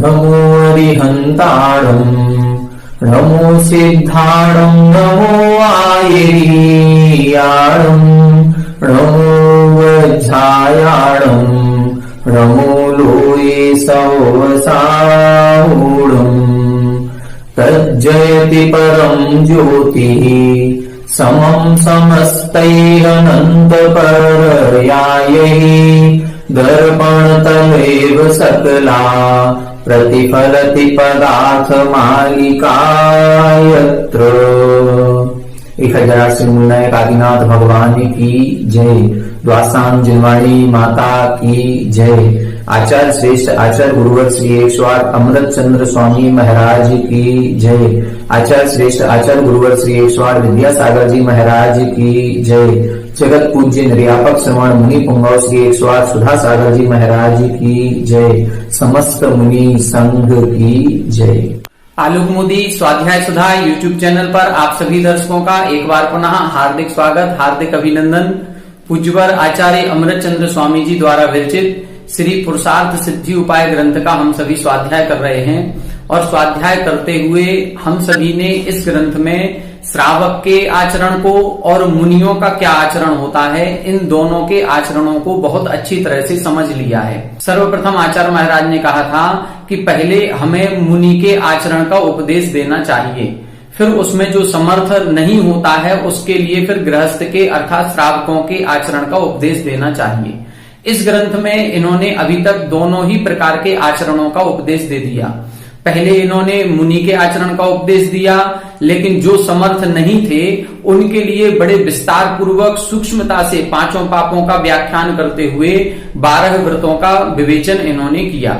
नमो अरिहन्ताणम् नमो सिद्धाणम् नमो आयर्याणम् नमो वज्रायाणम् नमो लोये सवसाहूढम् तज्जयति परम् ज्योतिः समम् समस्तैरनन्तपर्यायैः दर्पणतमेव सकला प्रतिफलति पदार्थमालिका यत्र। 1008 श्रीमूलनायक आदिनाथ भगवान की जय। द्वासाम जिनवाणी माता की जय। आचार्य श्रेष्ठ आचार्य गुरुवर श्री 108 अमृत चंद्र स्वामी महाराज की जय। आचार्य श्रेष्ठ आचार्य गुरुवर श्री 108 विद्यासागर जी महाराज की जय। जगत पूज्य निर्यापक श्रवण मुनि पुंगव श्री 108 सुधा सागर जी महाराज की जय। समस्त मुनि संघ की जय। आलोक मोदी स्वाध्याय सुधा यूट्यूब चैनल पर आप सभी दर्शकों का एक बार पुनः हार्दिक स्वागत, हार्दिक अभिनंदन। पूज्यवर आचार्य अमृत चंद्र स्वामी जी द्वारा विरचित श्री पुरुषार्थ सिद्धि उपाय ग्रंथ का हम सभी स्वाध्याय कर रहे हैं और स्वाध्याय करते हुए हम सभी ने इस ग्रंथ में श्रावक के आचरण को और मुनियों का क्या आचरण होता है, इन दोनों के आचरणों को बहुत अच्छी तरह से समझ लिया है। सर्वप्रथम आचार्य महाराज ने कहा था कि पहले हमें मुनि के आचरण का उपदेश देना चाहिए, फिर उसमें जो समर्थ नहीं होता है उसके लिए फिर गृहस्थ के अर्थात श्रावकों के आचरण का उपदेश देना चाहिए। इस ग्रंथ में इन्होंने अभी तक दोनों ही प्रकार के आचरणों का उपदेश दे दिया। पहले इन्होंने मुनि के आचरण का उपदेश दिया, लेकिन जो समर्थ नहीं थे उनके लिए बड़े विस्तार पूर्वक सूक्ष्मता से पांचों पापों का व्याख्यान करते हुए 12 व्रतों का विवेचन इन्होंने किया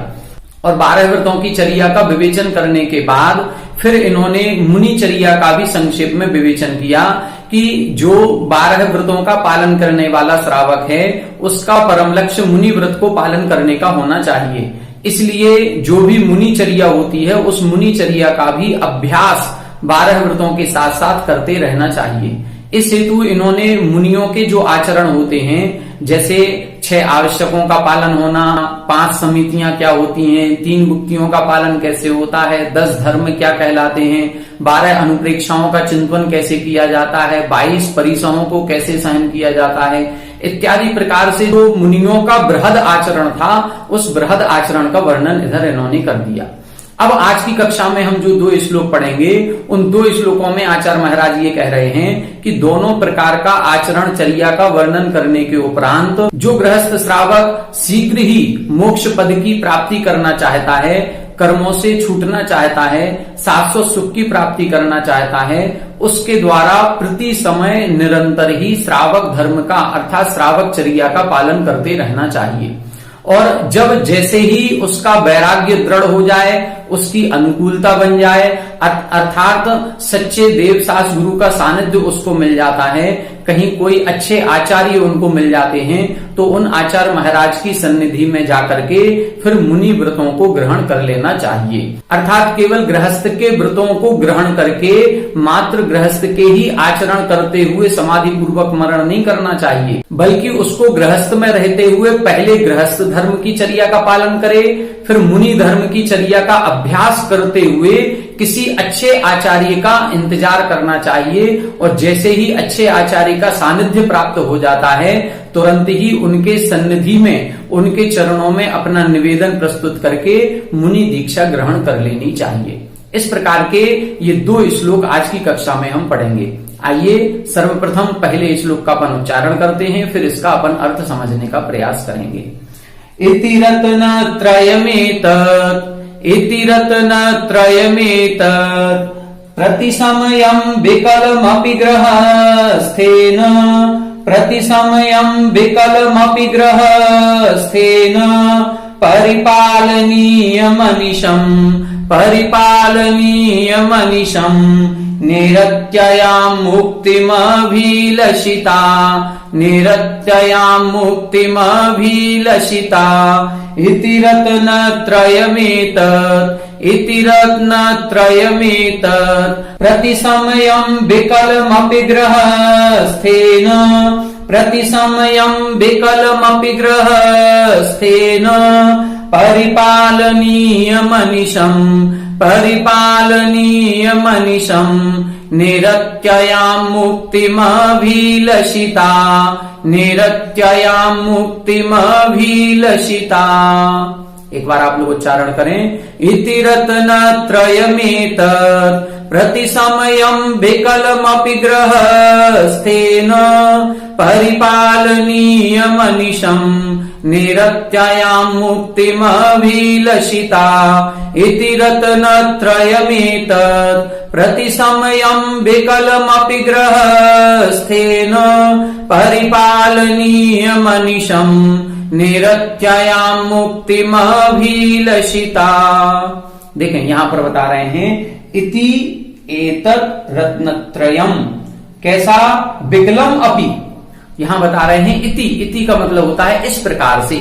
और 12 व्रतों की चर्या का विवेचन करने के बाद फिर इन्होंने मुनि चर्या का भी संक्षेप में विवेचन किया कि जो 12 व्रतों का पालन करने वाला श्रावक है उसका परम लक्ष्य मुनि व्रत को पालन करने का होना चाहिए। इसलिए जो भी मुनि चर्या होती है उस मुनि चर्या का भी अभ्यास 12 व्रतों के साथ साथ करते रहना चाहिए। इस हेतु इन्होंने मुनियों के जो आचरण होते हैं, जैसे 6 आवश्यकों का पालन होना, 5 समितियां क्या होती हैं, 3 गुप्तियों का पालन कैसे होता है, 10 धर्म क्या कहलाते हैं, 12 अनुप्रेक्षाओं का चिंतन कैसे किया जाता है, 22 परिसहों को कैसे सहन किया जाता है, इत्यादि प्रकार से जो मुनियों का बृहद आचरण था उस बृहद आचरण का वर्णन इधर इन्होंने कर दिया। अब आज की कक्षा में हम जो 2 श्लोक पढ़ेंगे उन 2 श्लोकों में आचार्य महाराज ये कह रहे हैं कि दोनों प्रकार का आचरण चर्या का वर्णन करने के उपरांत जो गृहस्थ श्रावक शीघ्र ही मोक्ष पद की प्राप्ति करना चाहता है, कर्मों से छूटना चाहता है, शाश्वत सुख की प्राप्ति करना चाहता है, उसके द्वारा प्रति समय निरंतर ही श्रावक धर्म का अर्थात श्रावक चर्या का पालन करते रहना चाहिए। और जब जैसे ही उसका वैराग्य दृढ़ हो जाए, उसकी अनुकूलता बन जाए, अर्थात सच्चे देवशास्त्र गुरु का सानिध्य उसको मिल जाता है, कहीं कोई अच्छे आचार्य उनको मिल जाते हैं, तो उन आचार्य महाराज की सन्निधि में जाकर के फिर मुनि व्रतों को ग्रहण कर लेना चाहिए। अर्थात केवल गृहस्थ के व्रतों को ग्रहण करके मात्र गृहस्थ के ही आचरण करते हुए समाधि पूर्वक मरण नहीं करना चाहिए, बल्कि उसको गृहस्थ में रहते हुए पहले गृहस्थ धर्म की चर्या का पालन करे, फिर मुनि धर्म की चर्या का अभ्यास करते हुए किसी अच्छे आचार्य का इंतजार करना चाहिए और जैसे ही अच्छे आचार्य का सानिध्य प्राप्त हो जाता है तुरंत ही उनके सन्निधि में उनके चरणों में अपना निवेदन प्रस्तुत करके मुनि दीक्षा ग्रहण कर लेनी चाहिए। इस प्रकार के ये 2 श्लोक आज की कक्षा में हम पढ़ेंगे। आइए सर्वप्रथम पहले श्लोक का अपन उच्चारण करते हैं, फिर इसका अपन अर्थ समझने का प्रयास करेंगे। इति रत्नत्रयमेतत् प्रतिसमयं विकलमपि ग्रहस्थेन परिपालनीयमनिशम् निरत्ययां मुक्तिमभिलषिता इति रत्नत्रयमेतत् प्रतिसमयं विकलमपि ग्रहस्थेन परिपालनीयमनिशम् निरत्ययाम् मुक्तिमभिलषिता एक बार आप लोग उच्चारण करें। इति रत्नत्रयमेतत् प्रतिसमयम् विकलमपि गृहस्थेन परिपालनीयमनिशम् निरत्ययाम् मुक्तिमभिलषिता इति रत्नत्रयमेतत् प्रतिसमयम् विकलमपि गृहस्थेन परिपालनीयमनिशम् निरत्ययाम् मुक्तिमभिलषिता। देखें यहां पर बता रहे हैं इति एतत् रत्नत्रयम्, कैसा? विकलम अपि। यहां बता रहे हैं इति का मतलब होता है इस प्रकार से।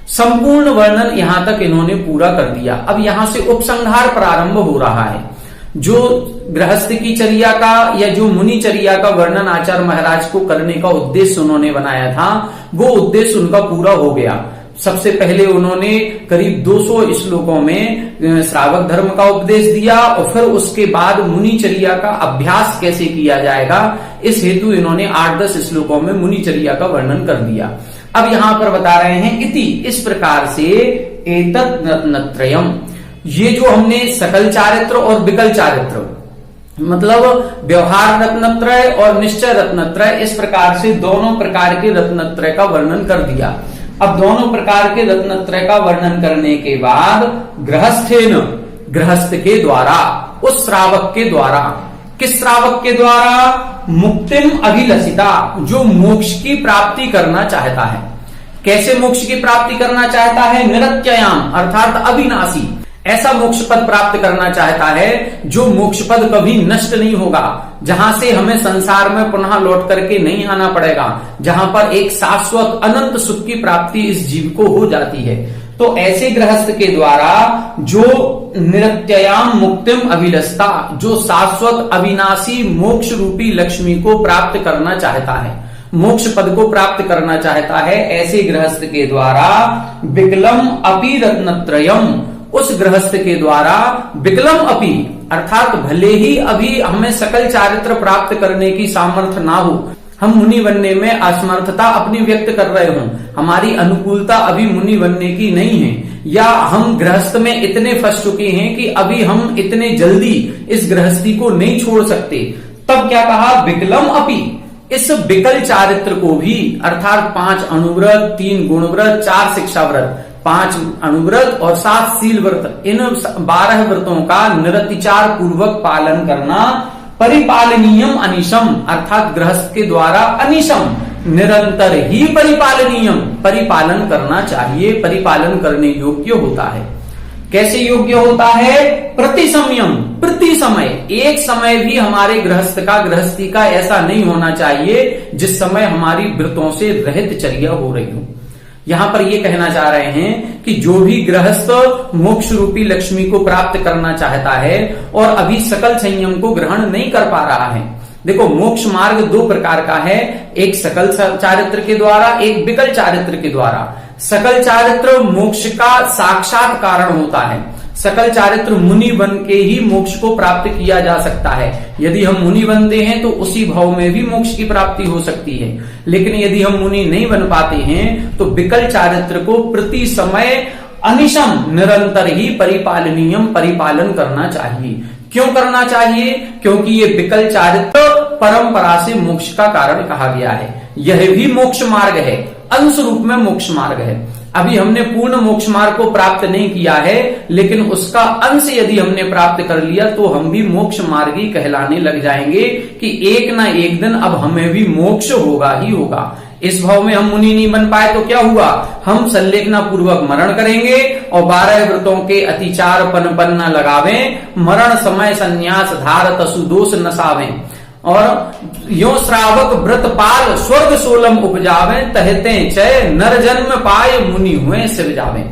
संपूर्ण वर्णन यहां तक इन्होंने पूरा कर दिया। अब यहां से उपसंहार प्रारंभ हो रहा है। जो गृहस्थ की चर्या का या जो मुनि चर्या का वर्णन आचार्य महाराज को करने का उद्देश्य उन्होंने बनाया था, वो उद्देश्य उनका पूरा हो गया। सबसे पहले उन्होंने करीब 200 श्लोकों में श्रावक धर्म का उपदेश दिया और फिर उसके बाद मुनिचर्या का अभ्यास कैसे किया जाएगा, इस हेतु इन्होंने 8-10 श्लोकों में मुनिचर्या का वर्णन कर दिया। अब यहां पर बता रहे हैं इति, इस प्रकार से एतत् रत्नत्रयम्, ये जो हमने सकल चारित्र और विकल चारित्र मतलब व्यवहार रत्नत्रय और निश्चय रत्नत्रय, इस प्रकार से दोनों प्रकार के रत्नत्रय का वर्णन कर दिया। अब दोनों प्रकार के रत्नत्रय का वर्णन करने के बाद गृहस्थेन, गृहस्थ के द्वारा, उस श्रावक के द्वारा, किस श्रावक के द्वारा? मुक्तिम अभिलषिता, जो मोक्ष की प्राप्ति करना चाहता है। कैसे मोक्ष की प्राप्ति करना चाहता है? निरत्ययाम अर्थात अविनाशी, ऐसा मोक्ष पद प्राप्त करना चाहता है जो मोक्ष पद कभी नष्ट नहीं होगा, जहां से हमें संसार में पुनः लौट करके नहीं आना पड़ेगा, जहां पर एक शाश्वत अनंत सुख की प्राप्ति इस जीव को हो जाती है। तो ऐसे गृहस्थ के द्वारा जो निरत्ययाम मुक्तिम अभिलषिता, जो शाश्वत अविनाशी मोक्ष रूपी लक्ष्मी को प्राप्त करना चाहता है, मोक्ष पद को प्राप्त करना चाहता है, ऐसे गृहस्थ के द्वारा विकलम अपि रत्नत्रयम्, उस गृहस्थ के द्वारा विकलम अपि अर्थात भले ही अभी हमें सकल चारित्र प्राप्त करने की सामर्थ्य ना हो, हम मुनि बनने में असमर्थता अपनी व्यक्त कर रहे हों, हमारी अनुकूलता अभी मुनि बनने की नहीं है, या हम गृहस्थ में इतने फंस चुके हैं कि अभी हम इतने जल्दी इस गृहस्थी को नहीं छोड़ सकते, तब क्या कहा? विकलम अपि, इस विकल चारित्र को भी अर्थात 5 अनुव्रत, 3 गुणव्रत, 4 शिक्षाव्रत, 5 अनुव्रत और 7 शील व्रत, इन 12 व्रतों का निरतिचार पूर्वक पालन करना, परिपालनीयम अनिशम अर्थात गृहस्थ के द्वारा अनिशम निरंतर ही परिपालनीयम, परिपालन करना चाहिए, परिपालन करने योग्य होता है। कैसे योग्य होता है? प्रतिसमयम, प्रति समय, एक समय भी हमारे गृहस्थी का ऐसा नहीं होना चाहिए जिस समय हमारी व्रतों से रहित चर्या हो रही हो। यहां पर ये कहना चाह रहे हैं कि जो भी गृहस्थ मोक्ष रूपी लक्ष्मी को प्राप्त करना चाहता है और अभी सकल संयम को ग्रहण नहीं कर पा रहा है, देखो मोक्ष मार्ग 2 प्रकार का है, एक सकल चारित्र के द्वारा, एक विकल चारित्र के द्वारा। सकल चारित्र मोक्ष का साक्षात कारण होता है, सकल चारित्र मुनि बन के ही मोक्ष को प्राप्त किया जा सकता है। यदि हम मुनि बनते हैं तो उसी भाव में भी मोक्ष की प्राप्ति हो सकती है, लेकिन यदि हम मुनि नहीं बन पाते हैं तो विकल चारित्र को प्रति समय अनिशम निरंतर ही परिपालनीयम, परिपालन करना चाहिए। क्यों करना चाहिए? क्योंकि ये विकल चारित्र परंपरा से मोक्ष का कारण कहा गया है, यह भी मोक्ष मार्ग है, अंश रूप में मोक्ष मार्ग है। अभी हमने पूर्ण मोक्ष मार्ग को प्राप्त नहीं किया है, लेकिन उसका अंश यदि हमने प्राप्त कर लिया तो हम भी मोक्ष मार्गी कहलाने लग जाएंगे कि एक ना एक दिन अब हमें भी मोक्ष होगा ही होगा। इस भाव में हम मुनि नहीं बन पाए तो क्या हुआ? हम संलेखना पूर्वक मरण करेंगे और 12 व्रतों के अतिचार पन न लगावे, मरण समय संन्यास धार तसु दोष नसावे, और यो श्रावक व्रत पाल स्वर्ग सोलम उपजावे, तहते चय नर जन्म पाए मुनि हुए शिव जावे।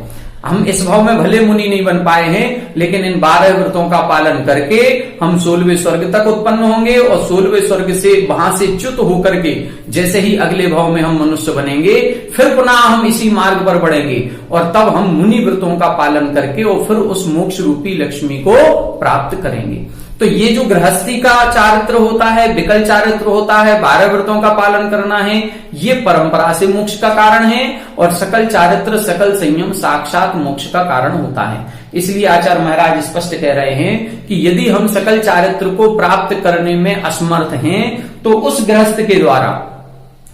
हम इस भाव में भले मुनि नहीं बन पाए हैं, लेकिन इन 12 व्रतों का पालन करके हम 16वें स्वर्ग तक उत्पन्न होंगे और 16वें स्वर्ग से वहां से च्युत होकर के जैसे ही अगले भाव में हम मनुष्य बनेंगे, फिर पुनः हम इसी मार्ग पर बढ़ेंगे और तब हम मुनि व्रतों का पालन करके और फिर उस मोक्ष रूपी लक्ष्मी को प्राप्त करेंगे। तो ये जो गृहस्थी का चारित्र होता है, विकल चारित्र होता है, 12 व्रतों का पालन करना है, ये परंपरा से मोक्ष का कारण है और सकल चारित्र सकल संयम साक्षात मोक्ष का कारण होता है। इसलिए आचार्य महाराज स्पष्ट कह रहे हैं कि यदि हम सकल चारित्र को प्राप्त करने में असमर्थ हैं तो उस गृहस्थ के द्वारा,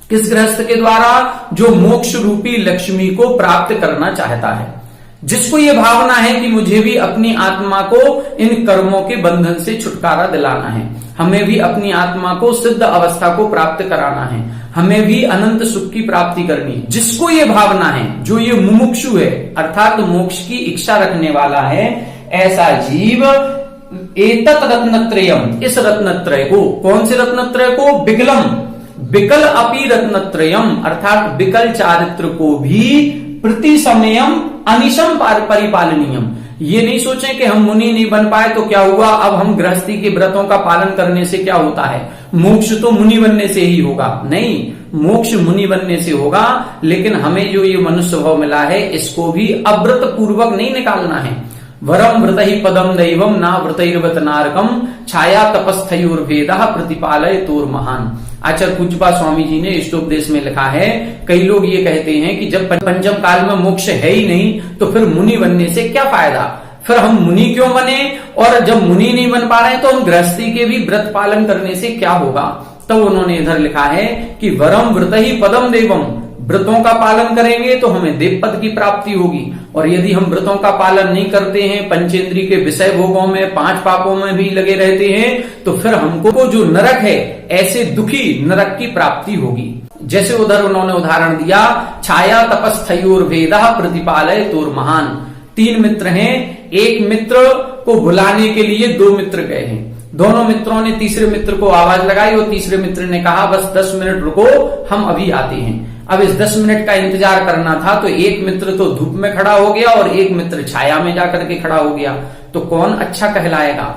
किस गृहस्थ के द्वारा, जो मोक्ष रूपी लक्ष्मी को प्राप्त करना चाहता है, जिसको ये भावना है कि मुझे भी अपनी आत्मा को इन कर्मों के बंधन से छुटकारा दिलाना है, हमें भी अपनी आत्मा को सिद्ध अवस्था को प्राप्त कराना है, हमें भी अनंत सुख की प्राप्ति करनी है, जिसको ये भावना है, जो ये मुमुक्षु है अर्थात मोक्ष की इच्छा रखने वाला है, ऐसा जीव एतत् रत्नत्रयम, इस रत्नत्रय को, कौन से रत्नत्रय को, विकलम विकल अपि रत्नत्रयम अर्थात विकल चारित्र को भी प्रति समयम अनिशम परिपालनीयम। ये नहीं सोचें कि हम मुनि नहीं बन पाए तो क्या हुआ, अब हम गृहस्थी के व्रतों का पालन करने से क्या होता है, मोक्ष तो मुनि बनने से ही होगा। नहीं, मोक्ष मुनि बनने से होगा, लेकिन हमें जो ये मनुष्य भाव मिला है इसको भी अव्रत पूर्वक नहीं निकालना है। वरम व्रत ही पदम दैवम ना व्रतैर्वत नारकम छाया तपस्थयोर्भेद प्रतिपालय तोर महान। आचार्य पूज्यपाद स्वामी जी ने इष्टोपदेश में लिखा है, कई लोग ये कहते हैं कि जब पंचम काल में मोक्ष है ही नहीं तो फिर मुनि बनने से क्या फायदा, फिर हम मुनि क्यों बने, और जब मुनि नहीं बन पा रहे हैं तो हम गृहस्थी के भी व्रत पालन करने से क्या होगा। तो उन्होंने इधर लिखा है कि वरम व्रत ही पदम देवम, व्रतों का पालन करेंगे तो हमें देव पद की प्राप्ति होगी, और यदि हम व्रतों का पालन नहीं करते हैं, पंचेंद्रिय के विषय भोगों में, 5 पापों में भी लगे रहते हैं, तो फिर हमको जो नरक है ऐसे दुखी नरक की प्राप्ति होगी। जैसे उधर उन्होंने उदाहरण दिया, छाया तपस्थयोर्भेद प्रतिपालय तोर महान। 3 मित्र हैं, एक मित्र को बुलाने के लिए 2 मित्र गए हैं, दोनों मित्रों ने तीसरे मित्र को आवाज लगाई और तीसरे मित्र ने कहा बस 10 मिनट रुको, हम अभी आते हैं। अब इस 10 मिनट का इंतजार करना था, तो एक मित्र तो धूप में खड़ा हो गया और एक मित्र छाया में जाकर के खड़ा हो गया। तो कौन अच्छा कहलाएगा,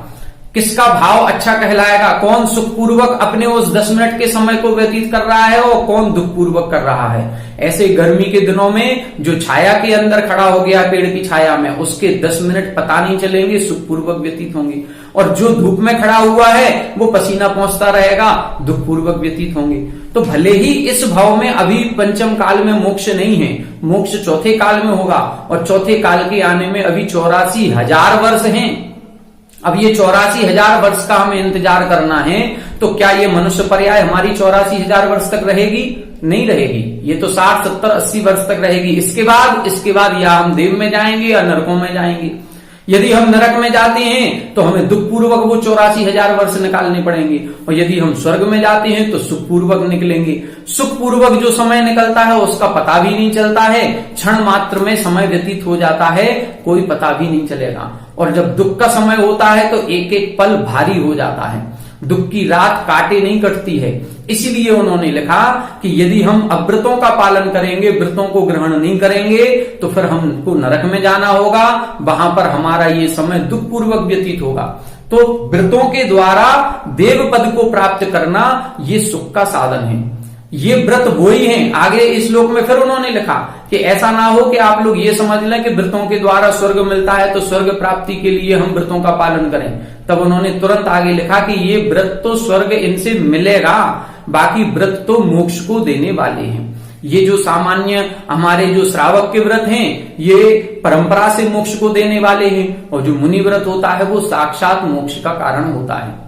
किसका भाव अच्छा कहलाएगा, कौन सुखपूर्वक अपने उस 10 मिनट के समय को व्यतीत कर रहा है और कौन दुखपूर्वक कर रहा है। ऐसे गर्मी के दिनों में जो छाया के अंदर खड़ा हो गया पेड़ की छाया में, उसके 10 मिनट पता नहीं चलेंगे, सुखपूर्वक व्यतीत होंगे, और जो धूप में खड़ा हुआ है वो पसीना पहुंचता रहेगा, दुखपूर्वक व्यतीत होंगे। तो भले ही इस भाव में अभी पंचम काल में मोक्ष नहीं है, मोक्ष चौथे काल में होगा, और चौथे काल के आने में अभी 84,000 वर्ष हैं। अब ये 84,000 वर्ष का हमें इंतजार करना है, तो क्या ये मनुष्य पर्याय हमारी 84,000 वर्ष तक रहेगी? नहीं रहेगी, ये तो 60, 70, 80 वर्ष तक रहेगी। इसके बाद या हम देव में जाएंगे या नरकों में जाएंगे। यदि हम नरक में जाते हैं तो हमें दुखपूर्वक वो 84,000 वर्ष निकालने पड़ेंगे, और यदि हम स्वर्ग में जाते हैं तो सुखपूर्वक निकलेंगे। सुखपूर्वक जो समय निकलता है उसका पता भी नहीं चलता है, क्षण मात्र में समय व्यतीत हो जाता है, कोई पता भी नहीं चलेगा। और जब दुख का समय होता है तो एक एक पल भारी हो जाता है, दुख की रात काटे नहीं कटती है। इसीलिए उन्होंने लिखा कि यदि हम अव्रतों का पालन करेंगे, व्रतों को ग्रहण नहीं करेंगे, तो फिर हमको नरक में जाना होगा, वहां पर हमारा ये समय दुखपूर्वक व्यतीत होगा। तो व्रतों के द्वारा देव पद को प्राप्त करना ये सुख का साधन है, ये व्रत वो ही हैं। आगे इस श्लोक में फिर उन्होंने लिखा कि ऐसा ना हो कि आप लोग ये समझ लें कि व्रतों के द्वारा स्वर्ग मिलता है तो स्वर्ग प्राप्ति के लिए हम व्रतों का पालन करें। तब उन्होंने तुरंत आगे लिखा कि ये व्रत तो स्वर्ग इनसे मिलेगा, बाकी व्रत तो मोक्ष को देने वाले हैं। ये जो सामान्य हमारे जो श्रावक के व्रत हैं ये परंपरा से मोक्ष को देने वाले हैं, और जो मुनि व्रत होता है वो साक्षात मोक्ष का कारण होता है।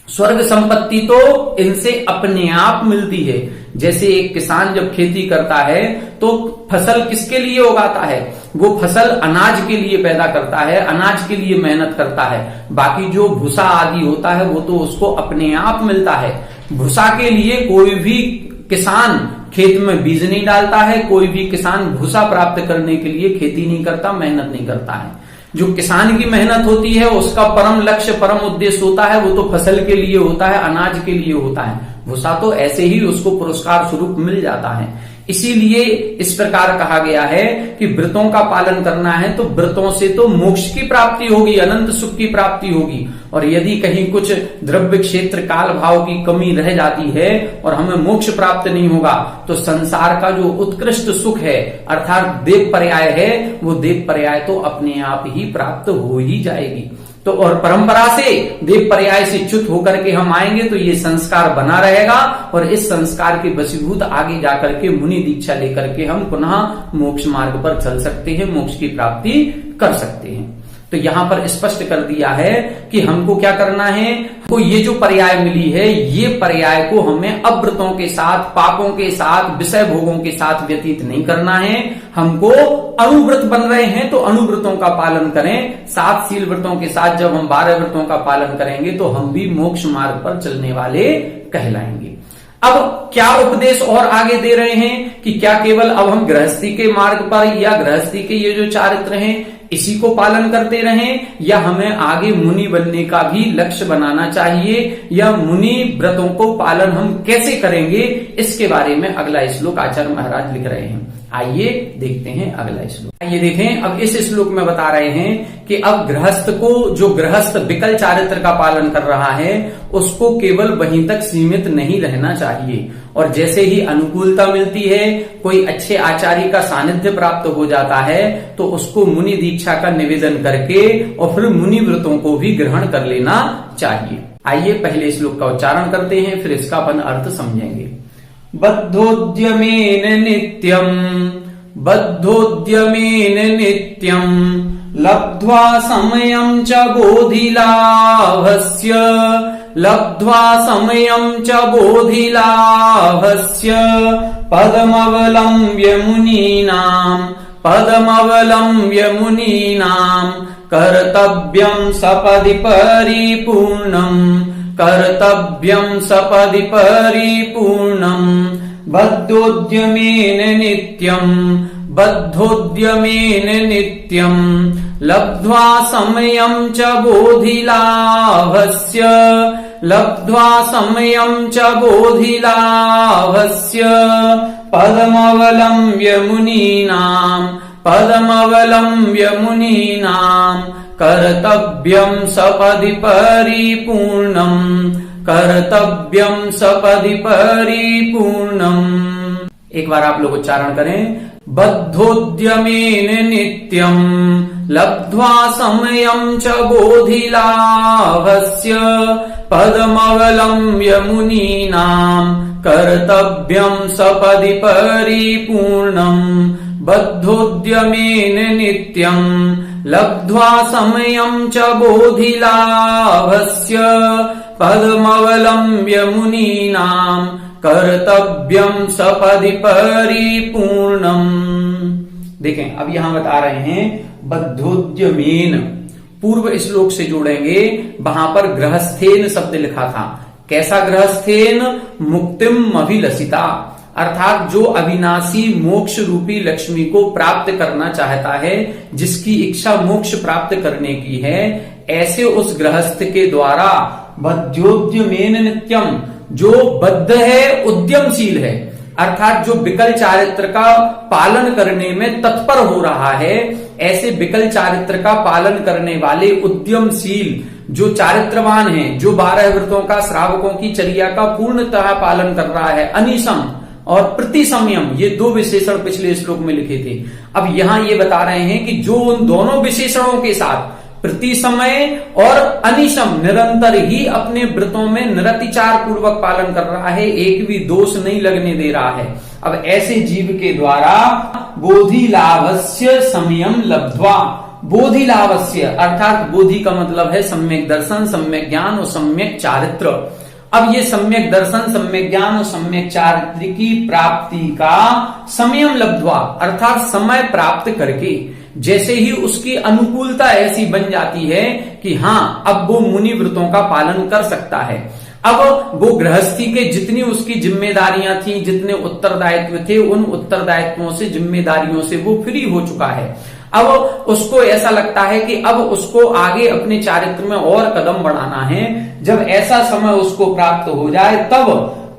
स्वर्ग संपत्ति तो इनसे अपने आप मिलती है। जैसे एक किसान जब खेती करता है तो फसल किसके लिए उगाता है, वो फसल अनाज के लिए पैदा करता है, अनाज के लिए मेहनत करता है। बाकी जो भूसा आदि होता है वो तो उसको अपने आप मिलता है। भूसा के लिए कोई भी किसान खेत में बीज नहीं डालता है, कोई भी किसान भूसा प्राप्त करने के लिए खेती नहीं करता, मेहनत नहीं करता है। जो किसान की मेहनत होती है उसका परम लक्ष्य, परम उद्देश्य होता है, वो तो फसल के लिए होता है, अनाज के लिए होता है। भूसा तो ऐसे ही उसको पुरस्कार स्वरूप मिल जाता है। इसीलिए इस प्रकार कहा गया है कि व्रतों का पालन करना है तो व्रतों से तो मोक्ष की प्राप्ति होगी, अनंत सुख की प्राप्ति होगी। और यदि कहीं कुछ द्रव्य क्षेत्र काल भाव की कमी रह जाती है और हमें मोक्ष प्राप्त नहीं होगा तो संसार का जो उत्कृष्ट सुख है अर्थात देव पर्याय है, वो देव पर्याय तो अपने आप ही प्राप्त हो ही जाएगी। तो और परंपरा से देव पर्याय से च्युत होकर के हम आएंगे तो ये संस्कार बना रहेगा और इस संस्कार के वशीभूत आगे जाकर के मुनि दीक्षा लेकर के हम पुनः मोक्ष मार्ग पर चल सकते हैं, मोक्ष की प्राप्ति कर सकते हैं। तो यहां पर स्पष्ट कर दिया है कि हमको क्या करना है, तो ये जो पर्याय मिली है ये पर्याय को हमें अव्रतों के साथ, पापों के साथ, विषय भोगों के साथ व्यतीत नहीं करना है। हमको अनुव्रत बन रहे हैं तो अनुव्रतों का पालन करें। 7 शील व्रतों के साथ जब हम 12 व्रतों का पालन करेंगे तो हम भी मोक्ष मार्ग पर चलने वाले कहलाएंगे। अब क्या उपदेश और आगे दे रहे हैं कि क्या केवल अब हम गृहस्थी के मार्ग पर या गृहस्थी के ये जो चारित्र हैं इसी को पालन करते रहें, या हमें आगे मुनि बनने का भी लक्ष्य बनाना चाहिए, या मुनि व्रतों को पालन हम कैसे करेंगे, इसके बारे में अगला श्लोक आचार्य महाराज लिख रहे हैं। आइए देखते हैं अगला श्लोक। आइए देखें, अब इस श्लोक में बता रहे हैं कि अब गृहस्थ को, जो गृहस्थ विकल चारित्र का पालन कर रहा है उसको केवल वहीं तक सीमित नहीं रहना चाहिए, और जैसे ही अनुकूलता मिलती है, कोई अच्छे आचार्य का सानिध्य प्राप्त हो जाता है तो उसको मुनि दीक्षा का निवेदन करके और फिर मुनि व्रतों को भी ग्रहण कर लेना चाहिए। आइए पहले श्लोक का उच्चारण करते हैं, फिर इसका अपन अर्थ समझेंगे। बद्धोद्यमेन नित्यम, बद्धोद्यमेन नित्यम लब्ध्वा समयं च बोधिलाभस्य, लब्ध्वा समयं च बोधिलाभस्य पदमवलम्ब्य मुनीनां, पदमवलम्ब्य मुनीनां कर्तव्यं सपदि परिपूर्णं, कर्तव्यं सपदि परिपूर्णं। बद्धोद्यमेन नित्यं, बद्धोद्यमेन नित्यं लब्ध्वा समयं च बोधिलाभस्य, लब्ध्वा समयं च बोधिलाभस्य पदमवलम्ब्य मुनीनां, पदमवलम्ब्य मुनीनां कर्तव्यं सपदि परिपूर्णं, कर्तव्यं सपदि परिपूर्णं। एक बार आप लोग उच्चारण करें। बद्धोद्यमेन नित्यं लब्ध्वा समयं च बोधिलाभस्य पदमवलम्ब्य मुनीनां कर्तव्यं सपदि परिपूर्णं। बद्धोद्यमेन नित्यं लब्ध्वा समयं च बोधिलाभस्य पदमवलम्ब्य मुनीनां कर्तव्यं सपदि परिपूर्णं। देखें, अब यहां बता रहे हैं बद्धोद्यमेन, पूर्व श्लोक से जोड़ेंगे, वहां पर गृहस्थेन शब्द लिखा था। कैसा गृहस्थेन? मुक्तिम अभिलषिता, अर्थात जो अविनाशी मोक्ष रूपी लक्ष्मी को प्राप्त करना चाहता है, जिसकी इच्छा मोक्ष प्राप्त करने की है, ऐसे उस गृहस्थ के द्वारा बद्धोद्यमेन नित्यम, जो बद्ध है, उद्यमशील है, अर्थात जो विकल चारित्र का पालन करने में तत्पर हो रहा है, ऐसे विकल चारित्र का पालन करने वाले उद्यमशील जो चारित्रवान है, जो 12 व्रतों का, श्रावकों की चर्या का पूर्णतः पालन कर रहा है, अनिशम और प्रति संयम, ये 2 विशेषण पिछले श्लोक में लिखे थे। अब यहां ये बता रहे हैं कि जो उन दोनों विशेषणों के साथ प्रति समय और अनिशम निरंतर ही अपने व्रतों में निरतिचार पूर्वक पालन कर रहा है, एक भी दोष नहीं लगने दे रहा है, अब ऐसे जीव के द्वारा बोधिलाभस्य समयं लब्ध्वा, बोधिलाभस्य अर्थात बोधि का मतलब है सम्यक दर्शन, सम्यक ज्ञान और सम्यक चारित्र। अब ये सम्यक दर्शन, सम्यक ज्ञान और सम्यक चारित्र की प्राप्ति का समयं लब्ध्वा अर्थात समय प्राप्त करके, जैसे ही उसकी अनुकूलता ऐसी बन जाती है कि हाँ अब वो मुनि व्रतों का पालन कर सकता है, अब वो गृहस्थी के जितनी उसकी जिम्मेदारियां थी, जितने उत्तरदायित्व थे, उन उत्तरदायित्वों से, जिम्मेदारियों से वो फ्री हो चुका है। अब उसको ऐसा लगता है कि अब उसको आगे अपने चारित्र में और कदम बढ़ाना है। जब ऐसा समय उसको प्राप्त हो जाए तब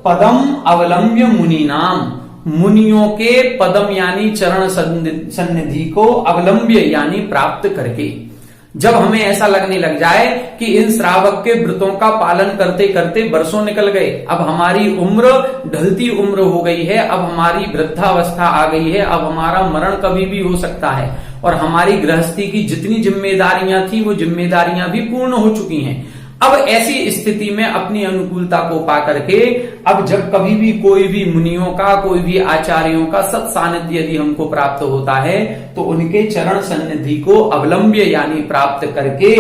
पदम अवलंब्य मुनीनाम, मुनियों के पदम यानी चरण सन्निधि को अवलंब्य यानी प्राप्त करके। जब हमें ऐसा लगने लग जाए कि इन श्रावक के व्रतों का पालन करते करते बरसों निकल गए, अब हमारी उम्र ढलती उम्र हो गई है, अब हमारी वृद्धावस्था आ गई है, अब हमारा मरण कभी भी हो सकता है और हमारी गृहस्थी की जितनी जिम्मेदारियां थी वो जिम्मेदारियां भी पूर्ण हो चुकी हैं। अब ऐसी स्थिति में अपनी अनुकूलता को पा करके अब जब कभी भी कोई भी मुनियों का, कोई भी आचार्यों का सत सानिध्य यदि हमको प्राप्त होता है तो उनके चरण सन्निधि को अवलंब्य यानी प्राप्त करके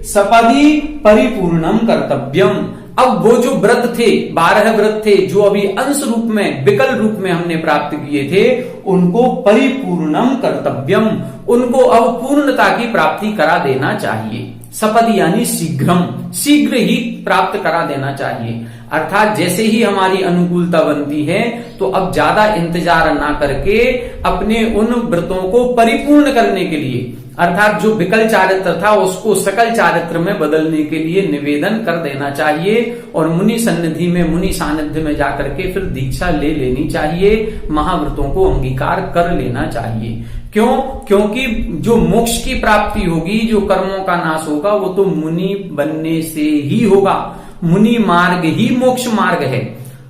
सपदि परिपूर्णम कर्तव्यम। अब वो जो व्रत थे, 12 व्रत थे जो अभी अंश रूप में, विकल रूप में हमने प्राप्त किए थे, उनको परिपूर्णम कर्तव्यम, उनको अब पूर्णता की प्राप्ति करा देना चाहिए। सपदि यानी शीघ्रम, शीघ्र ही प्राप्त करा देना चाहिए। अर्थात जैसे ही हमारी अनुकूलता बनती है तो अब ज्यादा इंतजार ना करके अपने उन व्रतों को परिपूर्ण करने के लिए, अर्थात जो विकल चारित्र था उसको सकल चारित्र में बदलने के लिए निवेदन कर देना चाहिए और मुनि सन्निधि में, मुनि सानिध्य में जाकर के फिर दीक्षा ले लेनी चाहिए, महाव्रतों को अंगीकार कर लेना चाहिए। क्यों? क्योंकि जो मोक्ष की प्राप्ति होगी, जो कर्मों का नाश होगा, वो तो मुनि बनने से ही होगा। मुनि मार्ग ही मोक्ष मार्ग है।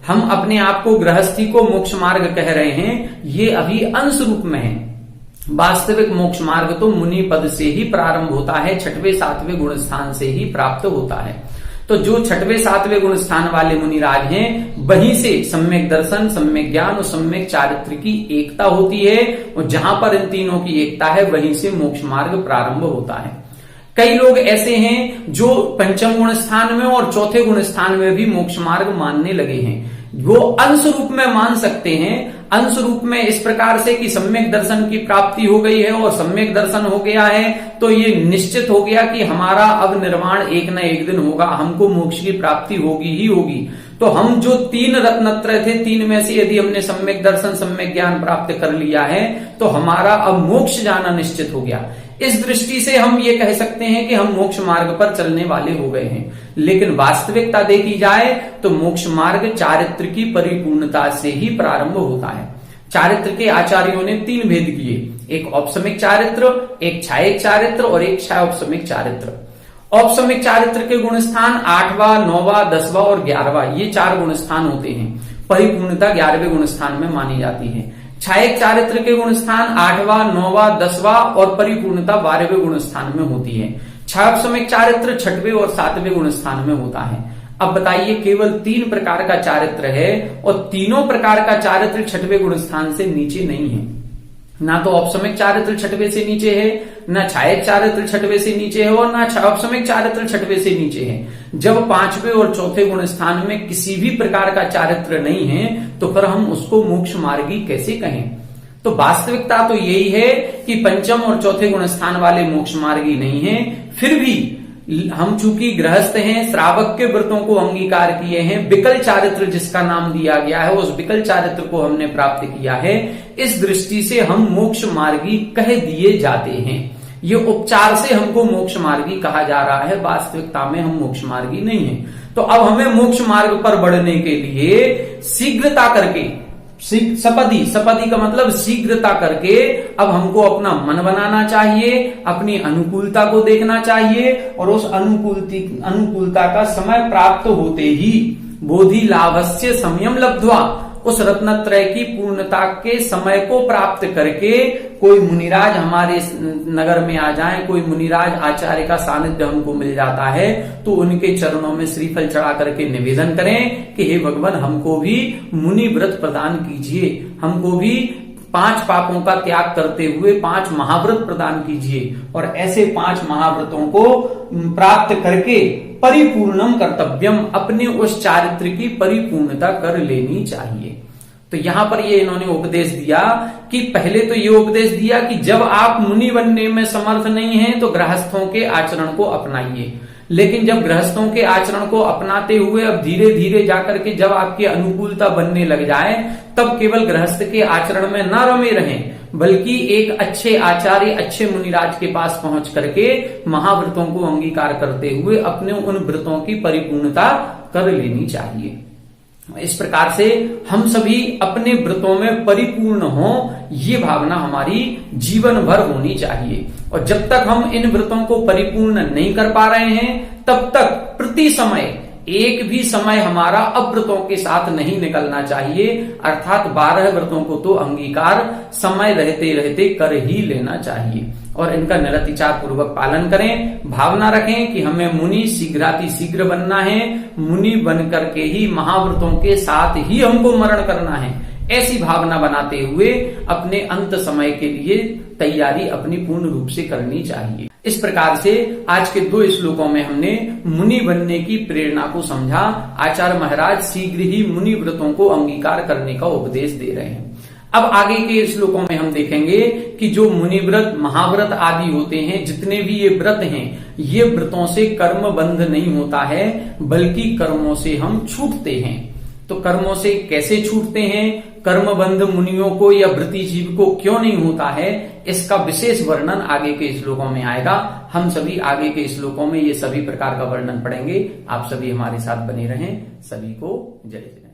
हम अपने आप को गृहस्थी को मोक्ष मार्ग कह रहे हैं, ये अभी अंश रूप में है। वास्तविक मोक्ष मार्ग तो मुनि पद से ही प्रारंभ होता है, 6वें 7वें गुण स्थान से ही प्राप्त होता है। तो जो 6वें 7वें गुण स्थान वाले मुनिराज हैं, वहीं से सम्यक दर्शन, सम्यक ज्ञान और सम्यक चारित्र की एकता होती है और जहां पर इन तीनों की एकता है वहीं से मोक्ष मार्ग प्रारंभ होता है। कई लोग ऐसे हैं जो पंचम गुण स्थान में और चौथे गुण स्थान में भी मोक्ष मार्ग मानने लगे हैं। वो अंश रूप में मान सकते हैं, अंश रूप में इस प्रकार से कि सम्यक दर्शन की प्राप्ति हो गई है और सम्यक दर्शन हो गया है तो ये निश्चित हो गया कि हमारा अब निर्वाण एक न एक दिन होगा, हमको मोक्ष की प्राप्ति होगी ही होगी। तो हम जो 3 रत्नत्रय थे, 3 में से यदि हमने सम्यक दर्शन, सम्यक ज्ञान प्राप्त कर लिया है तो हमारा अब मोक्ष जाना निश्चित हो गया। इस दृष्टि से हम ये कह सकते हैं कि हम मोक्ष मार्ग पर चलने वाले हो गए हैं। लेकिन वास्तविकता देखी जाए तो मोक्ष मार्ग चारित्र की परिपूर्णता से ही प्रारंभ होता है। चारित्र के आचार्यों ने 3 भेद किए, एक औपसमिक चारित्र, एक छायक चारित्र और एक क्षायोपसमिक चारित्र। औपसमिक चारित्र के गुण स्थान 8वां, 9वां, 10वां और 11वां, ये 4 गुण स्थान होते हैं। परिपूर्णता 11वें गुण स्थान में मानी जाती है। छायक चारित्र के गुण स्थान 8वां, 9वां, 10वां और परिपूर्णता 12वें गुण स्थान में होती है। क्षायोपसमिक चारित्र 6वें और 7वें गुण स्थान में होता है। अब बताइए, केवल 3 प्रकार का चारित्र है और तीनों प्रकार का चारित्र 6वें गुण स्थान से नीचे नहीं है। ना तो औपसमिक चारित्र 6वें से नीचे है, ना छायक चारित्र 6वें से नीचे है और ना क्षायोपसमिक चारित्र 6वें से नीचे है। जब 5वें और 4थे गुण स्थान में किसी भी प्रकार का चारित्र नहीं है तो फिर हम उसको मोक्ष मार्गी कैसे कहें? तो वास्तविकता तो यही है कि पंचम और 4थे गुण स्थान वाले मोक्ष मार्गी नहीं है। फिर भी हम चूंकि गृहस्थ हैं, श्रावक के व्रतों को अंगीकार किए हैं, विकल चारित्र जिसका नाम दिया गया है उस विकल चारित्र को हमने प्राप्त किया है, इस दृष्टि से हम मोक्ष मार्गी कह दिए जाते हैं। ये उपचार से हमको मोक्ष मार्गी कहा जा रहा है, वास्तविकता में हम मोक्ष मार्गी नहीं है। तो अब हमें मोक्ष मार्ग पर बढ़ने के लिए शीघ्रता करके, सपदि, सपदि का मतलब शीघ्रता करके अब हमको अपना मन बनाना चाहिए, अपनी अनुकूलता को देखना चाहिए और उस अनुकूलता का समय प्राप्त होते ही बोधि लाभस्य समयम लब्ध्वा, उस रत्नत्रय की पूर्णता के समय को प्राप्त करके कोई मुनिराज हमारे नगर में आ जाए, कोई मुनिराज आचार्य का सानिध्य हमको मिल जाता है तो उनके चरणों में श्रीफल चढ़ा करके निवेदन करें कि हे भगवान, हमको भी मुनि व्रत प्रदान कीजिए, हमको भी 5 पापों का त्याग करते हुए 5 महाव्रत प्रदान कीजिए और ऐसे 5 महाव्रतों को प्राप्त करके परिपूर्णम कर्तव्यम, अपने उस चारित्र की परिपूर्णता कर लेनी चाहिए। तो यहां पर ये इन्होंने उपदेश दिया कि पहले तो ये उपदेश दिया कि जब आप मुनि बनने में समर्थ नहीं हैं तो गृहस्थों के आचरण को अपनाइए, लेकिन जब गृहस्थों के आचरण को अपनाते हुए अब धीरे धीरे जाकर के जब आपकी अनुकूलता बनने लग जाए तब केवल गृहस्थ के आचरण में न रमे रहें, बल्कि एक अच्छे आचार्य, अच्छे मुनिराज के पास पहुंच करके महाव्रतों को अंगीकार करते हुए अपने उन व्रतों की परिपूर्णता कर लेनी चाहिए। इस प्रकार से हम सभी अपने व्रतों में परिपूर्ण हों, ये भावना हमारी जीवन भर होनी चाहिए। और जब तक हम इन व्रतों को परिपूर्ण नहीं कर पा रहे हैं, तब तक प्रति समय एक भी समय हमारा अव्रतों के साथ नहीं निकलना चाहिए, अर्थात 12 व्रतों को तो अंगीकार समय रहते रहते कर ही लेना चाहिए और इनका निरतिचार पूर्वक पालन करें। भावना रखें कि हमें मुनि शीघ्राति शीघ्र बनना है, मुनि बन करके ही महाव्रतों के साथ ही हमको मरण करना है। ऐसी भावना बनाते हुए अपने अंत समय के लिए तैयारी अपनी पूर्ण रूप से करनी चाहिए। इस प्रकार से आज के 2 श्लोकों में हमने मुनि बनने की प्रेरणा को समझा। आचार्य महाराज शीघ्र ही मुनि व्रतों को अंगीकार करने का उपदेश दे रहे हैं। अब आगे के श्लोकों में हम देखेंगे कि जो मुनि व्रत, महाव्रत आदि होते हैं, जितने भी ये व्रत हैं, ये व्रतों से कर्म बंध नहीं होता है, बल्कि कर्मों से हम छूटते हैं। तो कर्मों से कैसे छूटते हैं, कर्म बंध मुनियों को या व्रती जीव को क्यों नहीं होता है, इसका विशेष वर्णन आगे के श्लोकों में आएगा। हम सभी आगे के श्लोकों में ये सभी प्रकार का वर्णन पढ़ेंगे। आप सभी हमारे साथ बने रहें। सभी को जय जय।